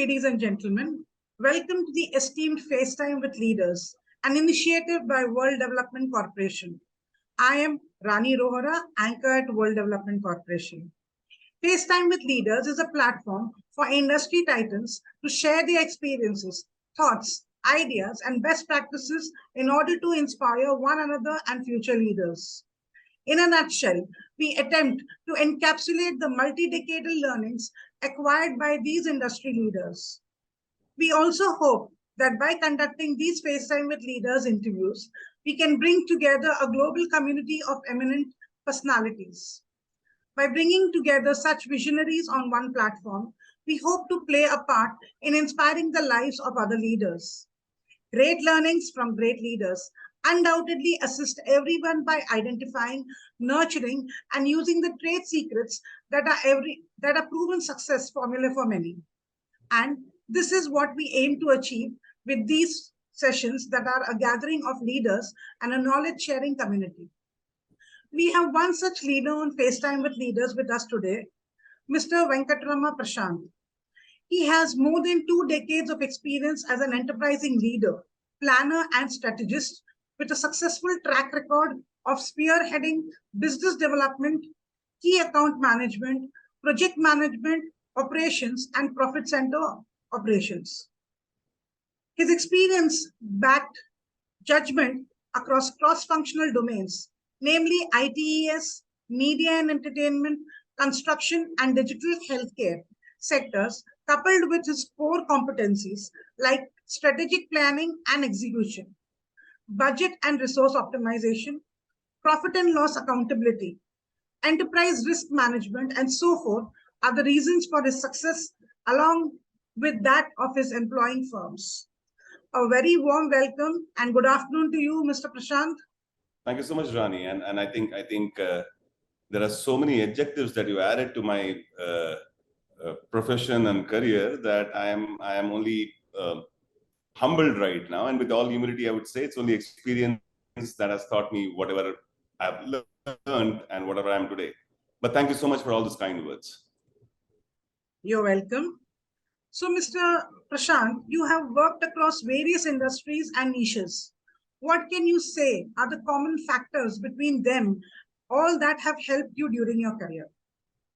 ladies and gentlemen. Welcome to the Esteemed FaceTime with Leaders, an initiative by World Development Corporation. I am Rani Rohra, anchor at World Development Corporation. FaceTime with Leaders is a platform for industry titans to share their experiences, thoughts, ideas, and best practices in order to inspire one another and future leaders. In a nutshell, we attempt to encapsulate the multi-decadal learnings acquired by these industry leaders. We also hope that by conducting these FaceTime with Leaders interviews, we can bring together a global community of eminent personalities. By bringing together such visionaries on one platform, we hope to play a part in inspiring the lives of other leaders. Great learnings from great leaders undoubtedly assist everyone by identifying, nurturing, and using the trade secrets that are proven success formula for many. And this is what we aim to achieve with these sessions that are a gathering of leaders and a knowledge-sharing community. We have one such leader on FaceTime with Leaders with us today, Mr. Venkatrama Prashant. He has more than 2 decades of experience as an enterprising leader, planner, and strategist with a successful track record of spearheading business development, key account management, project management, operations, and profit center operations. His experience backed judgment across cross-functional domains, namely ITES, media and entertainment, construction, and digital healthcare sectors, coupled with his core competencies like strategic planning and execution, budget and resource optimization, profit and loss accountability, enterprise risk management, and so forth, are the reasons for his success along with that of his employing firms. A very warm welcome and good afternoon to you, Mr. Prashant. Thank you so much, Rani. And I think there are so many adjectives that you added to my profession and career that I am only humbled right now. And with all humility, I would say it's only experience that has taught me whatever I've learned and whatever I am today. But thank you so much for all those kind words. You're welcome. So, Mr. Prashant, you have worked across various industries and niches. What can you say are the common factors between them, all that have helped you during your career?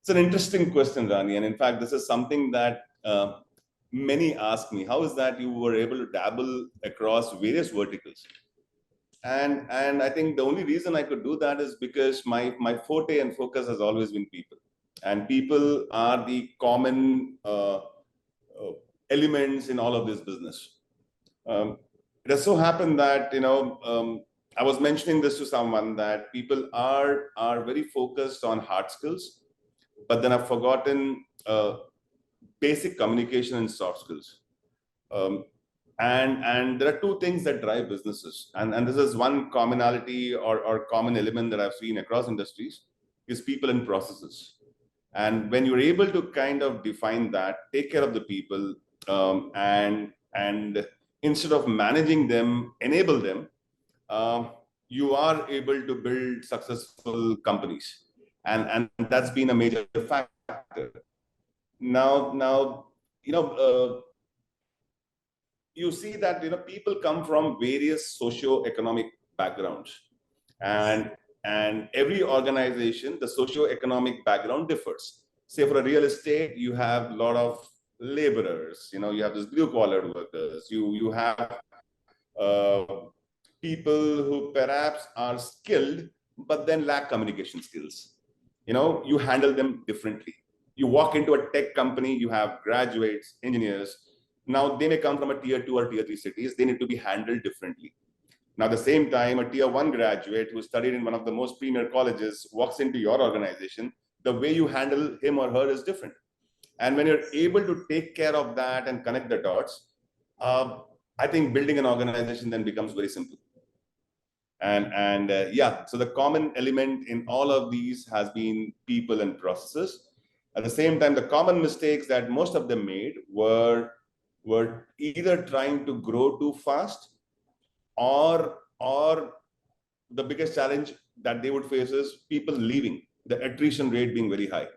It's an interesting question, Rani. And in fact, this is something that many ask me. How is that you were able to dabble across various verticals? And I think the only reason I could do that is because my forte and focus has always been people. And people are the common elements in all of this business. It has so happened that, I was mentioning this to someone that people are very focused on hard skills, but then I've forgotten basic communication and soft skills. And there are 2 things that drive businesses. And this is one commonality or common element that I've seen across industries is people and processes. And when you're able to kind of define that, take care of the people, and instead of managing them, enable them, you are able to build successful companies. And that's been a major factor. Now, you see that, people come from various socio-economic backgrounds. And every organization, the socio-economic background differs. Say for a real estate, you have a lot of laborers, you have this blue-collar workers, you have people who perhaps are skilled, but then lack communication skills. You handle them differently. You walk into a tech company, you have graduates, engineers. Now, they may come from a tier 2 or tier 3 cities. They need to be handled differently. Now, at the same time, a tier 1 graduate who studied in one of the most premier colleges walks into your organization, the way you handle him or her is different. And when you're able to take care of that and connect the dots, I think building an organization then becomes very simple. So the common element in all of these has been people and processes. At the same time, the common mistakes that most of them made were either trying to grow too fast, or the biggest challenge that they would face is people leaving, the attrition rate being very high.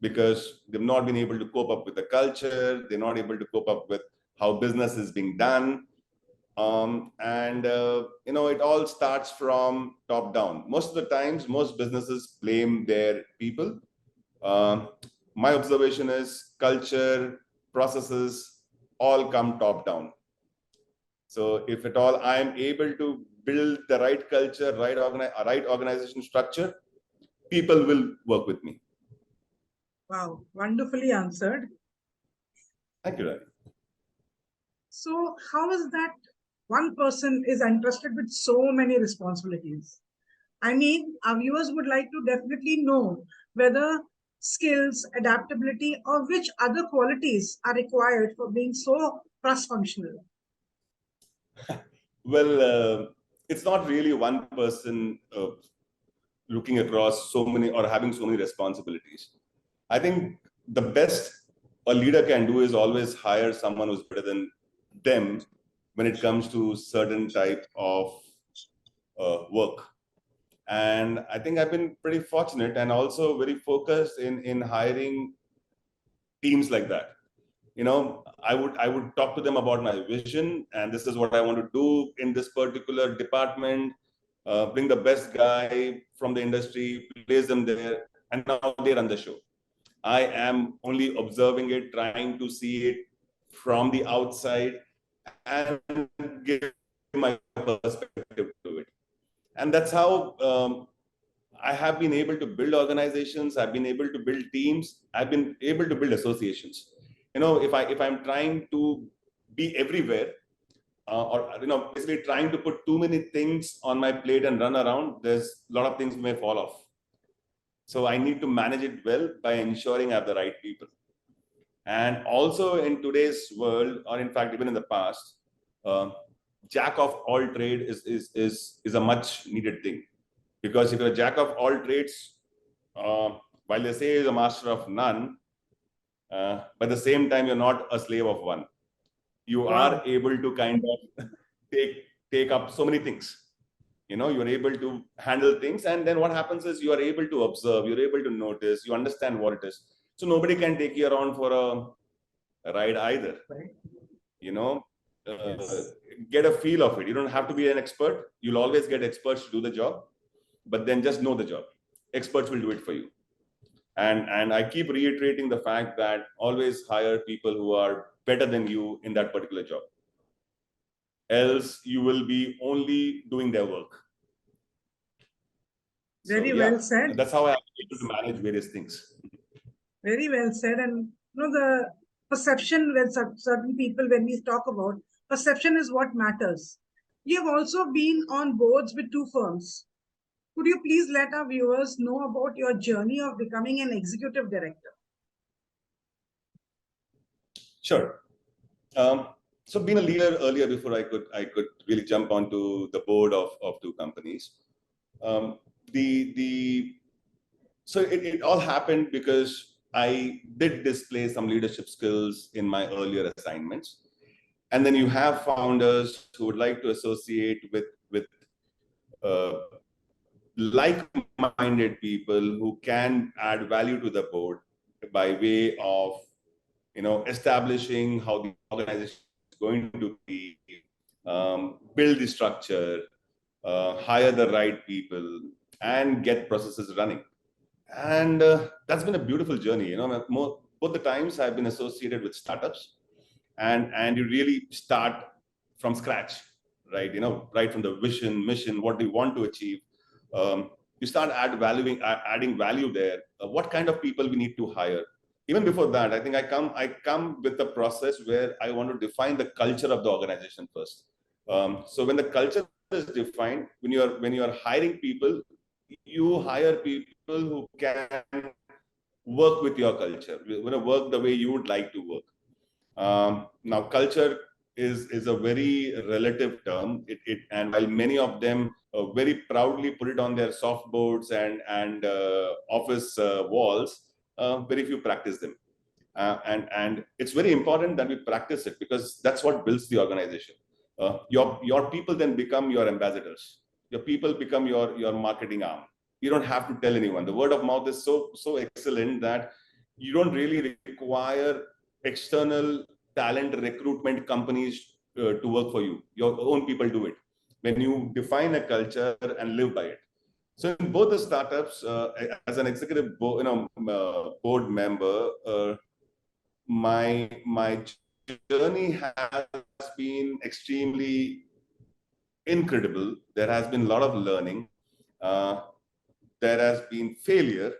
because they've not been able to cope up with the culture. They're not able to cope up with how business is being done. It all starts from top down. Most of the times, most businesses blame their people. Um, my observation is culture, processes, all come top down. So if at all I am able to build the right culture, right organization structure, people will work with me. Wow, wonderfully answered. Thank you, Ravi. So how is that one person is entrusted with so many responsibilities? I mean, our viewers would like to definitely know whether skills, adaptability, or which other qualities are required for being so cross-functional. Well, it's not really one person looking across so many or having so many responsibilities. I think the best a leader can do is always hire someone who's better than them when it comes to certain type of work. And I think I've been pretty fortunate and also very focused in hiring teams like that. I would talk to them about my vision, and this is what I want to do in this particular department. Bring the best guy from the industry, place them there, and now they run the show. I am only observing it, trying to see it from the outside and give my perspective to it. And that's how I have been able to build organizations. I've been able to build teams. I've been able to build associations. If I'm trying to be everywhere, or basically trying to put too many things on my plate and run around, there's a lot of things may fall off. So I need to manage it well by ensuring I have the right people. And also in today's world, or in fact even in the past, uh, jack of all trade is a much needed thing. Because if you're a jack of all trades, uh, while they say you're a master of none, but at the same time, you're not a slave of one. You are able to kind of take up so many things. You're able to handle things. And then what happens is you are able to observe, you're able to notice, you understand what it is. So nobody can take you around for a ride either. Right. You know, Yes. get a feel of it. You don't have to be an expert. You'll always get experts to do the job, but then just know the job. Experts will do it for you. And I keep reiterating the fact that always hire people who are better than you in that particular job. Else you will be only doing their work. Very So well yeah, said. that's how I am able to manage various things. Very well said. And the perception when certain people, when we talk about perception, is what matters. You have also been on boards with two firms. Could you please let our viewers know about your journey of becoming an executive director? Sure. So being a leader earlier, before I could really jump onto the board of two companies. Um, so it all happened because I did display some leadership skills in my earlier assignments. And then you have founders who would like to associate with uh, like-minded people who can add value to the board by way of establishing how the organization is going to be, build the structure, hire the right people, and get processes running. And that's been a beautiful journey. Both the times I've been associated with startups, and you really start from scratch, right? Right from the vision, mission, what do you want to achieve. You start adding value there. What kind of people we need to hire. Even before that, I think I come with a process where I want to define the culture of the organization first. So when the culture is defined, when you are hiring people, you hire people who can work with your culture, work the way you would like to work. Now, culture is a very relative term. And while many of them very proudly put it on their soft boards and office walls, very few practice them. And it's very important that we practice it, because that's what builds the organization. Your people then become your ambassadors. Your people become your marketing arm. You don't have to tell anyone. The word of mouth is so excellent that you don't really require external talent recruitment companies to work for you. Your own people do it. When you define a culture and live by it. So in both the startups, as an executive board member, my journey has been extremely incredible. There has been a lot of learning. There has been failure,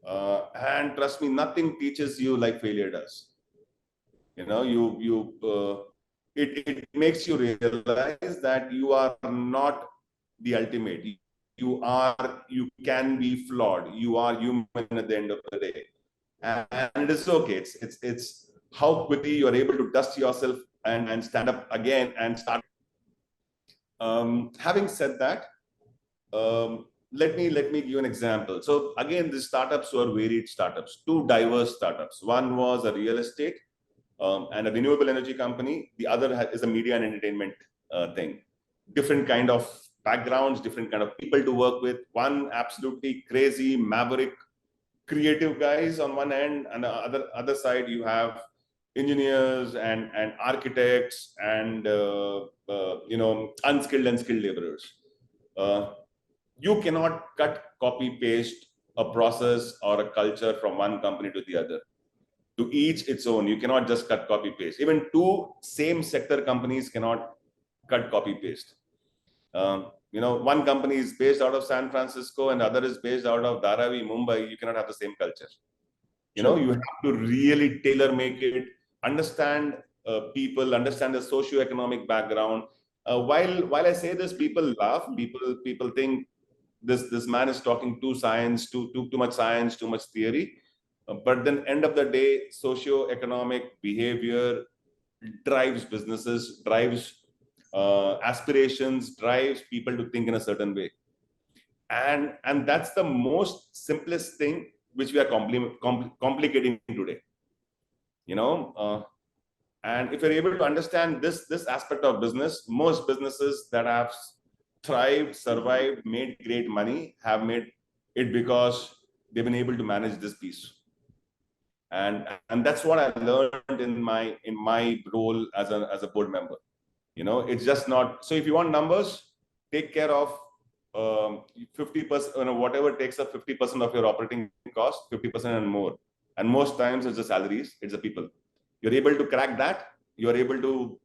and trust me, nothing teaches you like failure does. You know, it makes you realize that you are not the ultimate. You can be flawed. You are human at the end of the day, and it's okay. It's how quickly you are able to dust yourself and stand up again and start. Having said that, let me give you an example. So again, these startups were varied startups, two diverse startups. One was a real estate and a renewable energy company. The other is a media and entertainment thing. Different kind of backgrounds, different kind of people to work with. One absolutely crazy, maverick, creative guys on one end, and the other side you have engineers and architects and unskilled and skilled laborers. You cannot cut, copy, paste a process or a culture from one company to the other. To each its own. You cannot just cut, copy, paste. Even two same sector companies cannot cut, copy, paste. One company is based out of San Francisco and the other is based out of Dharavi, Mumbai. You cannot have the same culture. You have to really tailor make it, understand people, understand the socio-economic background. While I say this, people laugh. People think this man is talking too science, too much science, too much theory. But then end of the day, socio-economic behavior drives businesses, drives aspirations, drives people to think in a certain way. And that's the most simplest thing which we are complicating today. And if you're able to understand this aspect of business, most businesses that have thrived, survived, made great money have made it because they've been able to manage this piece. And that's what I learned in my role as a board member. It's just not. So if you want numbers, take care of 50%, whatever takes up 50% of your operating cost, 50% and more. And most times it's the salaries, it's the people. You're able to crack that, you're able to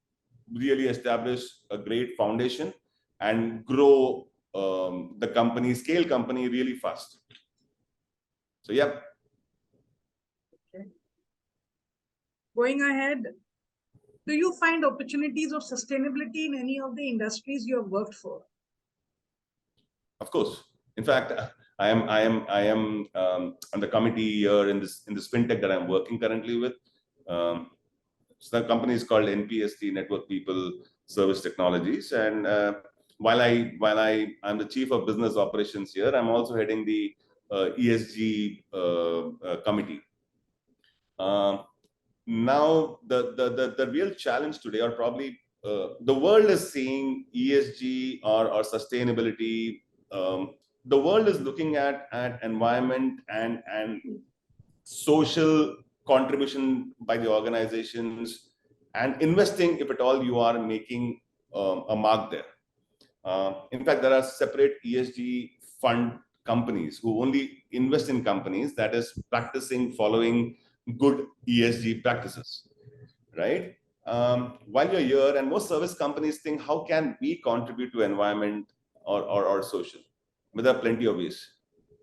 really establish a great foundation and grow the company, scale company really fast. So yeah. Okay. Going ahead, do you find opportunities of sustainability in any of the industries you have worked for? Of course. In fact, I am on the committee here in this fintech that I'm working currently with. So the company is called NPST, Network People Service Technologies, and while I'm the chief of business operations here, I'm also heading the ESG committee. Now the real challenge today, or probably the world is seeing ESG or sustainability. The world is looking at environment and social contribution by the organizations and investing, if at all you are making a mark there. In fact, there are separate ESG fund companies who only invest in companies that is practicing following good ESG practices, right? While you're here, and most service companies think, how can we contribute to environment or social? But there are plenty of ways.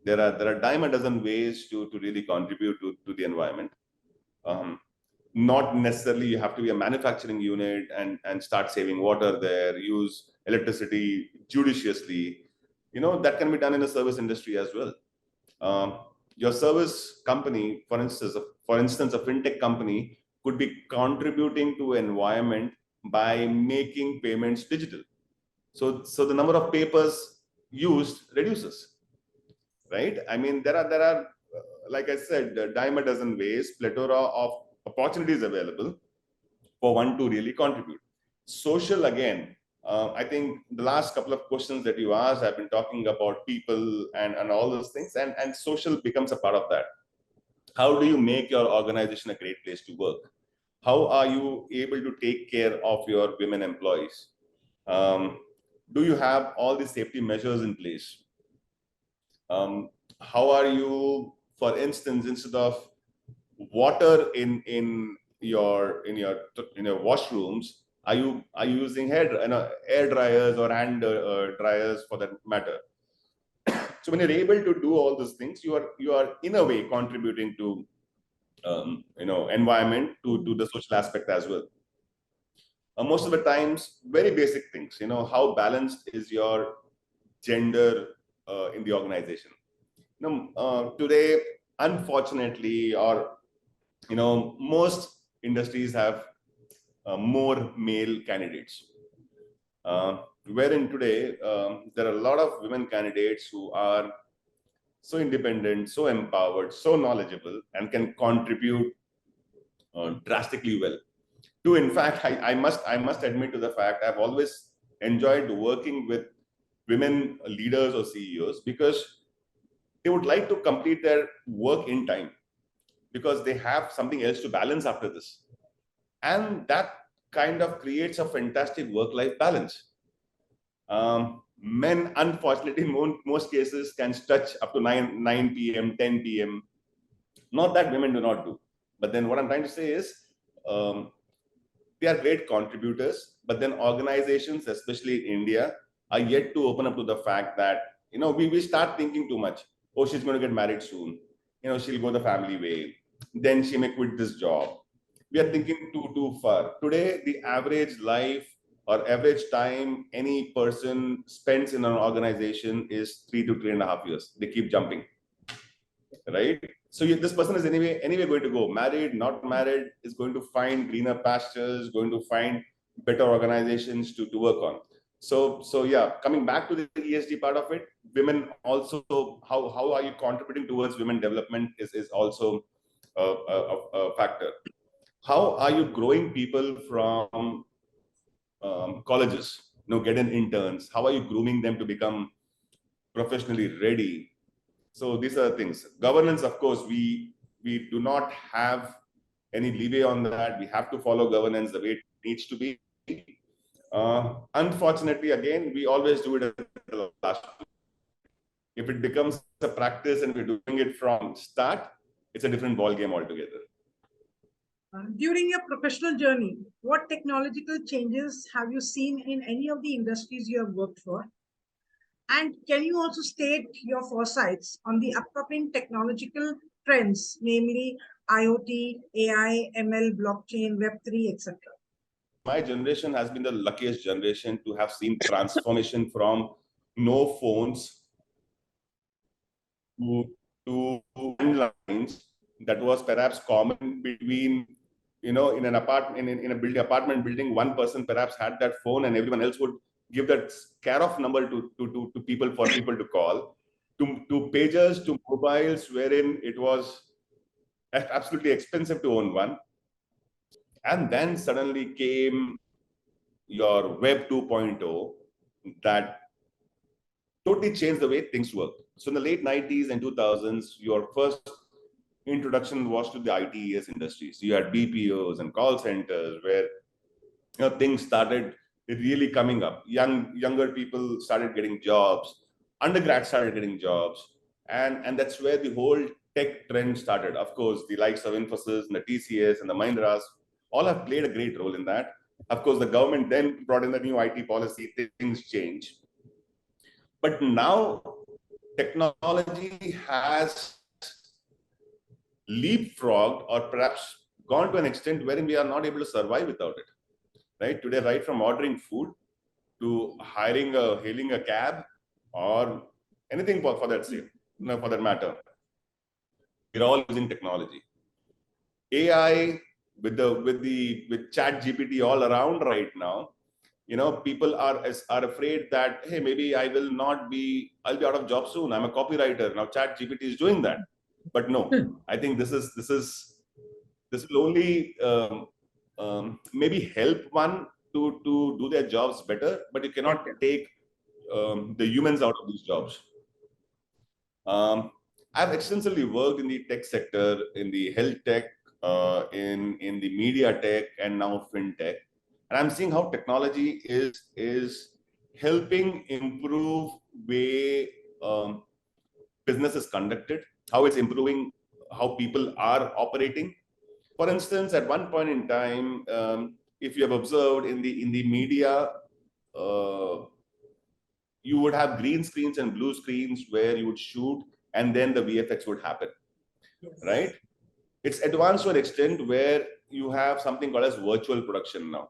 There are dime a dozen ways to really contribute to the environment. Not necessarily you have to be a manufacturing unit and start saving water there, use electricity judiciously. That can be done in the service industry as well. Your service company, for instance, a fintech company could be contributing to environment by making payments digital. So the number of papers used reduces, right? I mean, there are like I said, a dime a dozen ways, plethora of opportunities available for one to really contribute. Social, again, I think the last couple of questions that you asked, I've been talking about people and all those things, and social becomes a part of that. How do you make your organization a great place to work? How are you able to take care of your women employees? Um, do you have all the safety measures in place? How are you, for instance, instead of water in your washrooms, are you using air dryers or hand dryers for that matter? So when you're able to do all these things, you are in a way contributing to environment, to the social aspect as well. Most of the times, very basic things. How balanced is your gender in the organization? Today, unfortunately, or most industries have more male candidates. Wherein today, there are a lot of women candidates who are so independent, so empowered, so knowledgeable, and can contribute drastically well. In fact, I must admit to the fact I've always enjoyed working with women leaders or CEOs, because they would like to complete their work in time, because they have something else to balance after this. And that kind of creates a fantastic work-life balance. Men, unfortunately, in most cases, can stretch up to 9 p.m., 10 p.m. Not that women do not do. But then what I'm trying to say is, um, they are great contributors, but then organizations, especially in India, are yet to open up to the fact that, we start thinking too much. Oh, she's going to get married soon. She'll go the family way. Then she may quit this job. We are thinking too far. Today, the average life or average time any person spends in an organization is 3 to 3.5 years. They keep jumping, right? So this person is anyway going to go, married, not married, is going to find greener pastures, going to find better organizations to work on. So yeah, coming back to the ESG part of it, women also, how are you contributing towards women development is also a factor. How are you growing people from colleges, getting interns? How are you grooming them to become professionally ready? So these are the things. Governance, of course, we do not have any leeway on that. We have to follow governance the way it needs to be. Unfortunately, again, we always do it at the last. If it becomes a practice and we're doing it from start, it's a different ball game altogether. During your professional journey, what technological changes have you seen in any of the industries you have worked for? And can you also state your foresights on the upcoming technological trends, namely IoT, AI, ML, blockchain, Web3, etc.? My generation has been the luckiest generation to have seen transformation from no phones to landlines. That was perhaps common between, in an apartment, in a building, apartment building, one person perhaps had that phone and everyone else would give that care of number to people, for people to call, to pagers, to mobiles, wherein it was absolutely expensive to own one. And then suddenly came your Web 2.0 that totally changed the way things work. So in the late 90s and 2000s, your first introduction was to the ITES industry. So you had BPOs and call centers where things started really coming up. Younger people started getting jobs, undergrads started getting jobs, and that's where the whole tech trend started. Of course, the likes of Infosys and the TCS and the Mahindras all have played a great role in that. Of course, the government then brought in the new IT policy, things change. But now technology has leapfrogged, or perhaps gone to an extent wherein we are not able to survive without it. Right today, right from ordering food to hailing a cab, or anything for that sake, for that matter, we're all using technology. AI with Chat GPT all around right now. People are afraid that, hey, maybe I'll be out of job soon. I'm a copywriter now. Chat GPT is doing that, but no, I think this will only maybe help one to do their jobs better, but you cannot take the humans out of these jobs. I've extensively worked in the tech sector, in the health tech, in the media tech, and now fintech. And I'm seeing how technology is helping improve way business is conducted, how it's improving how people are operating. For instance, at one point in time, if you have observed in the media, uh, you would have green screens and blue screens where you would shoot, and then the VFX would happen, Yes. right? It's advanced to an extent where you have something called as virtual production now.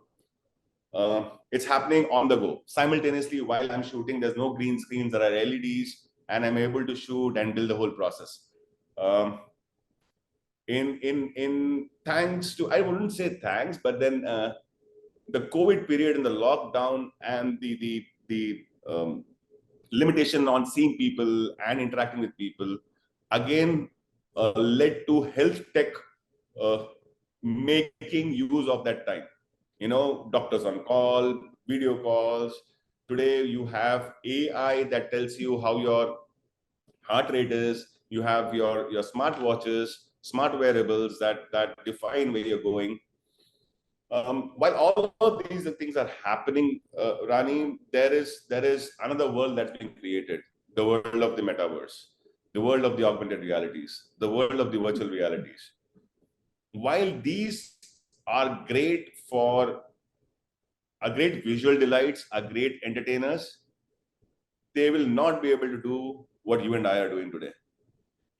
It's happening on the go. Simultaneously, while I'm shooting, there's no green screens, there are LEDs, and I'm able to shoot and build the whole process. In thanks to, I wouldn't say thanks, but then the COVID period and the lockdown and the limitation on seeing people and interacting with people, again led to health tech uh, making use of that time. You know, doctors on call, video calls. Today you have AI that tells you how your heart rate is. You have your smart watches, smart wearables that define where you're going. While all of these things are happening, Rani, there is another world that's being created: the world of the metaverse, the world of the augmented realities, the world of the virtual realities. While these are great for a great visual delights, are great entertainers, they will not be able to do what you and I are doing today.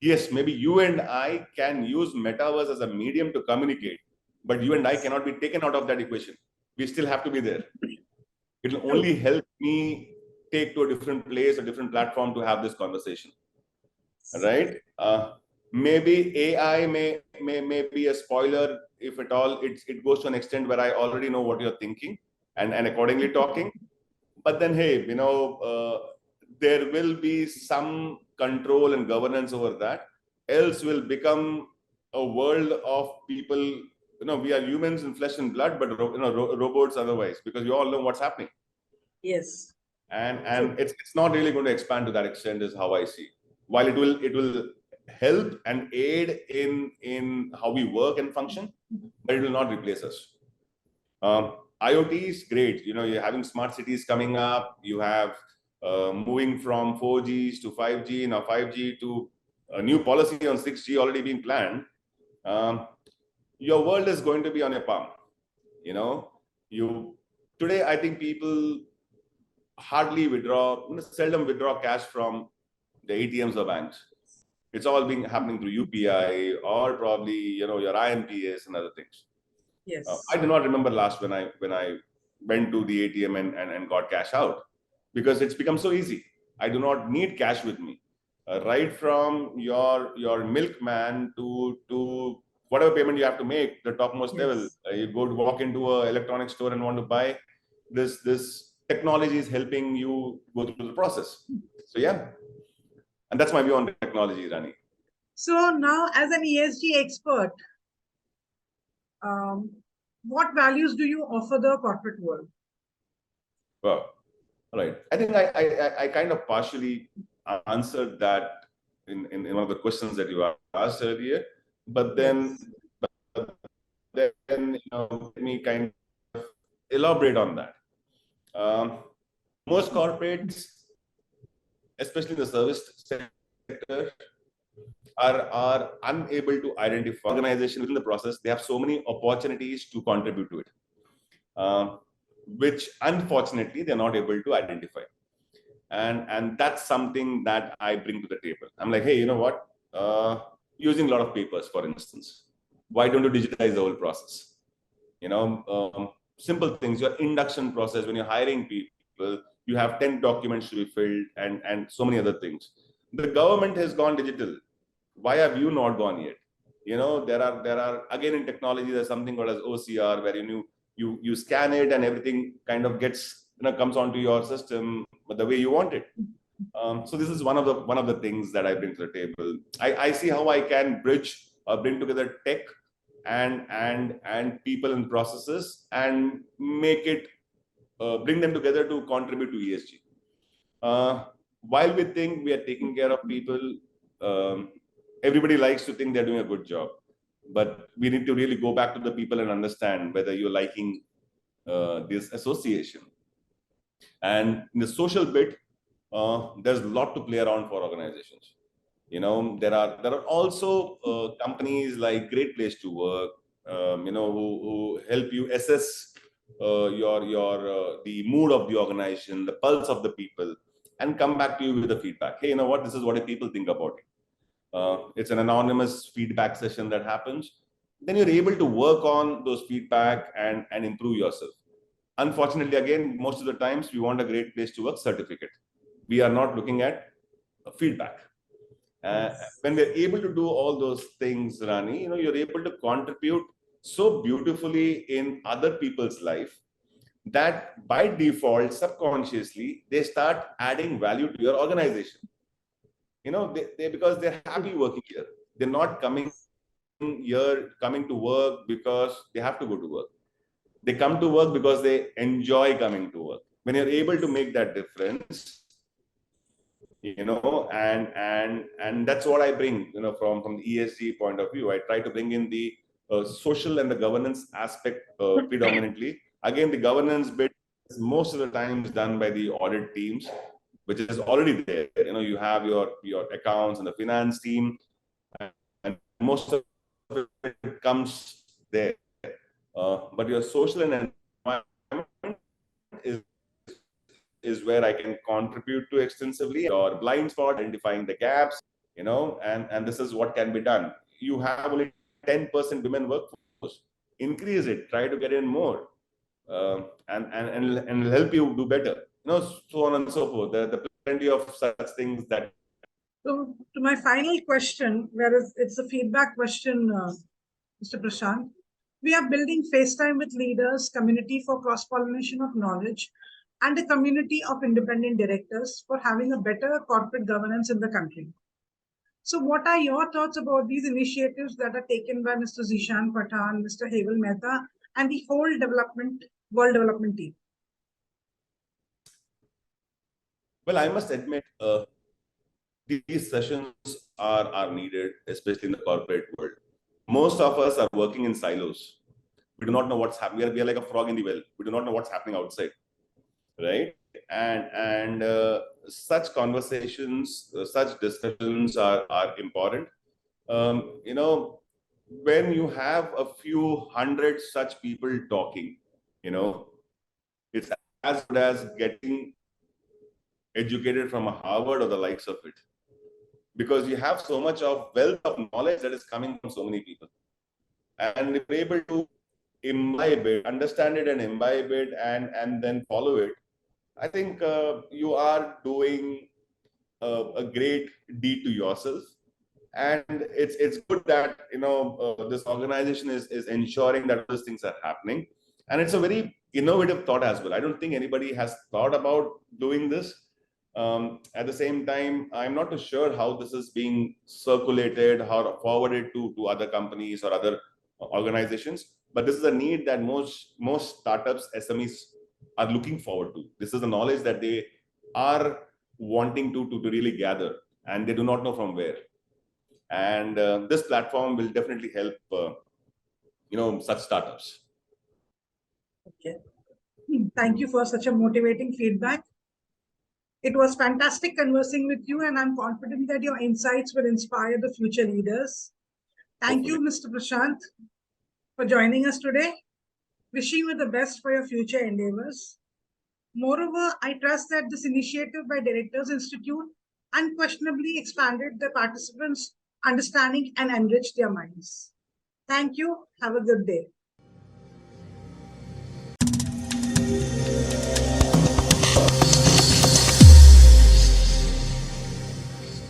Yes, maybe you and I can use metaverse as a medium to communicate, but you and I cannot be taken out of that equation. We still have to be there. It will only help me take to a different place, a different platform to have this conversation, right? Maybe AI may be a spoiler, if at all. It goes to an extent where I already know what you're thinking and accordingly talking. But then, hey, you know, there will be some control and governance over that. Else will become a world of people. You know, we are humans in flesh and blood, but robots otherwise, because you all know what's happening. Yes. And it's not really going to expand to that extent, is how I see. While it will help and aid in how we work and function, but it will not replace us. IoT is great. You know, you're having smart cities coming up. You have moving from 4Gs to 5G, now 5G to a new policy on 6G already being planned. Your world is going to be on your palm. You know, today I think people hardly seldom withdraw cash from the ATMs of banks. It's all being happening through UPI or probably, you know, your IMPS and other things. Yes. I do not remember last when I went to the ATM and got cash out, because it's become so easy. I do not need cash with me. Right from your milkman to whatever payment you have to make, the topmost level. You go to walk into an electronic store and want to buy this technology is helping you go through the process. So yeah, and that's my view on technology, Rani. So now, as an ESG expert, what values do you offer the corporate world? Well, all right. I think I kind of partially answered that in one of the questions that you asked earlier, but then you know, let me kind of elaborate on that. Most corporates, especially in the service sector, are unable to identify organization within the process. They have so many opportunities to contribute to it, which unfortunately they're not able to identify. And that's something that I bring to the table. I'm like, hey, you know what? Using a lot of papers, for instance, why don't you digitize the whole process? You know, simple things. Your induction process, when you're hiring people, you have 10 documents to be filled and so many other things. The government has gone digital. Why have you not gone yet? You know, there are again in technology, there's something called as OCR, where you scan it and everything kind of gets, you know, comes onto your system the way you want it. So this is one of the things that I bring to the table. I see how I can bring together tech and people and processes and make it bring them together to contribute to ESG. While we think we are taking care of people, everybody likes to think they're doing a good job, but we need to really go back to the people and understand whether you're liking this association. And in the social bit, there's a lot to play around for organizations. There are also companies like Great Place to Work, who help you assess the mood of the organization, the pulse of the people, and come back to you with the feedback. Hey, you know what? This is what the people think about it. It's an anonymous feedback session that happens. Then you're able to work on those feedback and improve yourself. Unfortunately, again, most of the times we want a Great Place to Work certificate. We are not looking at feedback. When we're able to do all those things, Rani, you're able to contribute so beautifully in other people's life that by default, subconsciously, they start adding value to your organization. Because they're happy working here. They're not coming to work because they have to go to work. They come to work because they enjoy coming to work. When you're able to make that difference, and that's what I bring, from the ESG point of view. I try to bring in the social and the governance aspect predominantly. Again, the governance bit is most of the times done by the audit teams, which is already there. You have your accounts and the finance team, and most of it comes there. But your social and environment is where I can contribute to extensively. Your blind spot, identifying the gaps, and this is what can be done. You have only 10% women workforce. Increase it. Try to get in more, and help you do better. So on and so forth. There are plenty of such things that. So to my final question, whereas it's a feedback question, Mr. Prashant, we are building FaceTime with leaders, community for cross-pollination of knowledge, and a community of independent directors for having a better corporate governance in the country. So what are your thoughts about these initiatives that are taken by Mr. Zishan Pathan, Mr. Heval Mehta, and the whole world development team? Well, I must admit, these sessions are needed, especially in the corporate world. Most of us are working in silos. We do not know what's happening. We are like a frog in the well. We do not know what's happening outside, right? And such conversations, such discussions are important. When you have a few hundred such people talking, it's as good as getting educated from a Harvard or the likes of it, because you have so much of wealth of knowledge that is coming from so many people, and if you're able to imbibe it, understand it and imbibe it, and then follow it, I think you are doing a great deed to yourself. And it's good that this organization is ensuring that those things are happening, and it's a very innovative thought as well. I don't think anybody has thought about doing this. At the same time, I'm not too sure how this is being circulated, how forwarded to other companies or other organizations, but this is a need that most startups, SMEs are looking forward to. This is the knowledge that they are wanting to really gather, and they do not know from where. And this platform will definitely help such startups. Okay. Thank you for such a motivating feedback. It was fantastic conversing with you, and I'm confident that your insights will inspire the future leaders. Thank you, Mr. Prashant, for joining us today. Wishing you the best for your future endeavors. Moreover, I trust that this initiative by Directors Institute unquestionably expanded the participants' understanding and enriched their minds. Thank you. Have a good day.